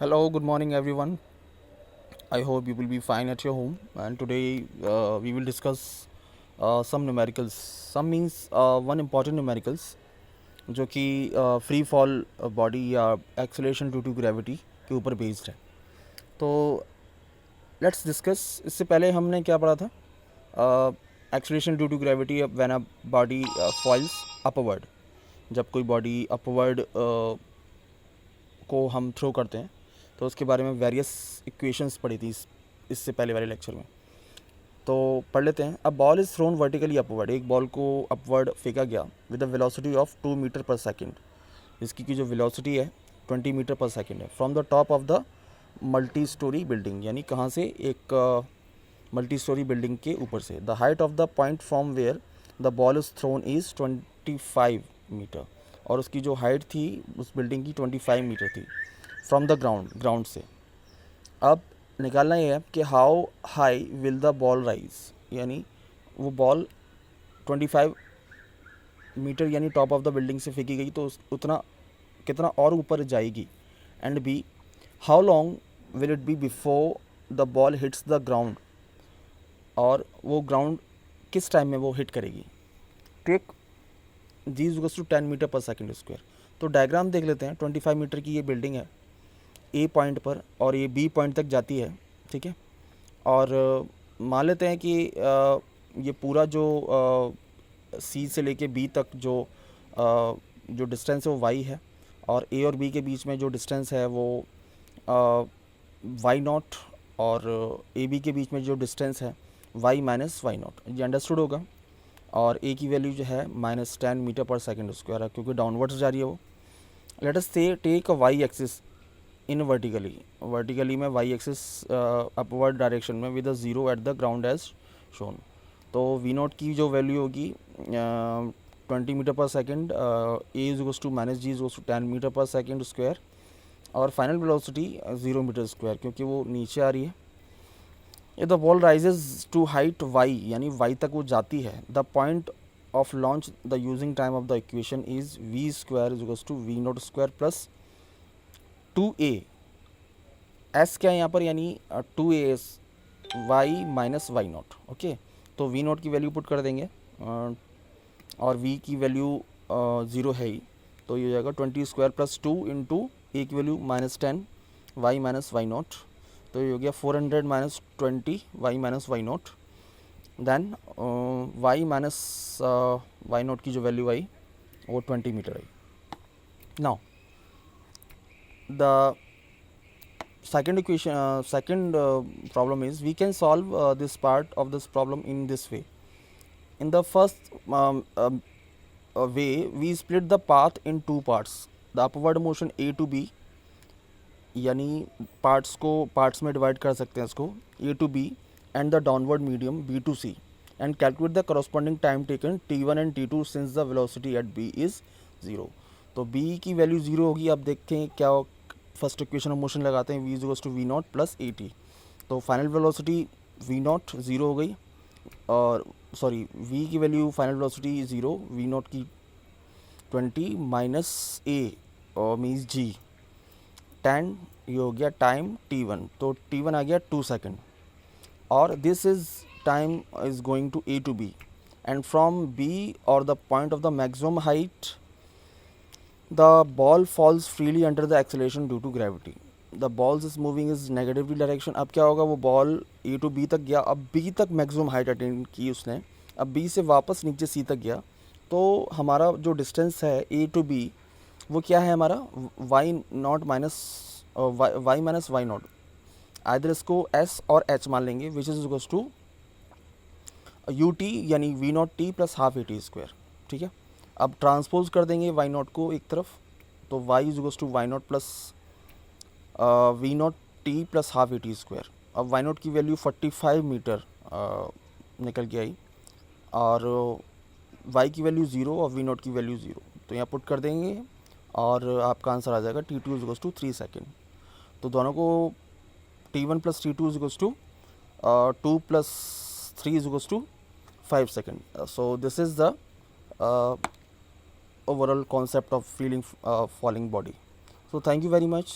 Hello, good morning, everyone. I hope you will be fine at your home. And today we will discuss some numericals. Some means one important numericals जो कि free fall body या acceleration due to gravity के ऊपर based है. तो let's discuss. इससे पहले हमने क्या पढ़ा था? Acceleration due to gravity when a body falls upward. जब कोई बॉडी अपवर्ड को हम थ्रो करते हैं तो उसके बारे में वेरियस इक्वेशंस पढ़ी थी इससे पहले वाले लेक्चर में. तो पढ़ लेते हैं. A ball is thrown vertically upward. एक बॉल को अपवर्ड फेंका गया with a velocity of 2 metre per second. इसकी की जो वेलोसिटी है 20 मीटर पर सेकेंड है. From the top of the multi storey building. यानी कहाँ से? एक मल्टी स्टोरी बिल्डिंग के ऊपर से. The height of the point from where the ball is thrown is 25 metre. और उसकी जो हाइट थी उस बिल्डिंग की 25 मीटर थी फ्रॉम द ग्राउंड से. अब निकालना ये है कि how high will the ball rise. यानी वो बॉल 25 मीटर यानी टॉप ऑफ द बिल्डिंग से फेंकी गई तो उतना कितना और ऊपर जाएगी. And B, how long will it be before the ball hits the ground. और वो ग्राउंड किस टाइम में वो हिट करेगी. Take g is to 10 metre per second square. तो डायग्राम देख लेते हैं. 25 मीटर की ये बिल्डिंग है ए पॉइंट पर और ये बी पॉइंट तक जाती है. ठीक है. और मान लेते हैं कि ये पूरा जो सी से लेके बी तक जो डिस्टेंस है वो वाई है. और ए और बी के बीच में जो डिस्टेंस है वो वाई नॉट. और ए बी के बीच में जो डिस्टेंस है वाई माइनस वाई नॉट. ये अंडरस्टूड होगा. और ए की वैल्यू जो है -10 मीटर पर सेकेंड स्क्वायर है क्योंकि डाउनवर्ड्स जा रही है वो. लेट अस से take a y axis in vertically में वाई एक्सिस अपवर्ड डायरेक्शन में with a zero at the ground as shown. तो वी नॉट की जो वैल्यू होगी 20 metre per second. A is to minus g is to 10 metre per second square. और final velocity 0 metre square क्योंकि वो नीचे आ रही है. ये the ball rises to height y यानी वाई तक वो जाती है. The point of launch the using time of the equation is v square is to v nought square plus 2a. S क्या है यहाँ पर? यानी 2as y minus y nought. Okay. तो वी नॉट की वैल्यू पुट कर देंगे और v की वैल्यू 0 है ही. तो ये हो जाएगा 20 स्क्वायर प्लस 2 इंटू ए की value -10 y minus y nought. तो ये हो गया 400 minus 20 y minus y nought. Then y minus y nought की जो वैल्यू आई वो 20 मीटर आई. Now the second problem is we can solve this part of this problem in this way. In the first way we split the path in two parts. The upward motion a to b यानी parts में divide कर सकते हैं इसको a to b and the downward medium b to c and calculate the corresponding time taken t1 and t2 since the velocity at b is 0. तो b की value 0 होगी. अब देखें क्या फर्स्ट इक्वेशन ऑफ मोशन लगाते हैं. v is to v nought plus a t. तो final velocity v nought 0 हो गई. और सॉरी v की value final velocity 0, v nought की 20 माइनस ए और मीन्स g 10. ये हो गया टाइम t1. तो t1 आ गया 2 सेकेंड. और this is time is going to a to b and from b or the point of the maximum height the ball falls freely under the acceleration due to gravity. The ball is moving is negatively direction. अब क्या होगा? वो ball a to b तक गया. अब b तक maximum height attain की उसने. अब b से वापस नीचे c तक गया. तो हमारा जो डिस्टेंस है a to b वो क्या है हमारा? y not minus y minus y not. Either इसको s और h मान लेंगे which is equals to u t यानी v not t plus half a t square. ठीक है. अब ट्रांसपोज कर देंगे वाई नॉट को एक तरफ. तो y is equals to y nought plus v not t plus half a t square. अब वाई नॉट की वैल्यू 45 मीटर निकल के आई और वाई की वैल्यू 0 और वी नॉट की वैल्यू 0. तो यहाँ पुट कर देंगे और आपका आंसर आ जाएगा T2 is equals to 3 second. तो दोनों को T1 plus T2 is equals to 2 plus 3 is equals to 5 second. So this is the overall concept of feeling falling body. So thank you very much.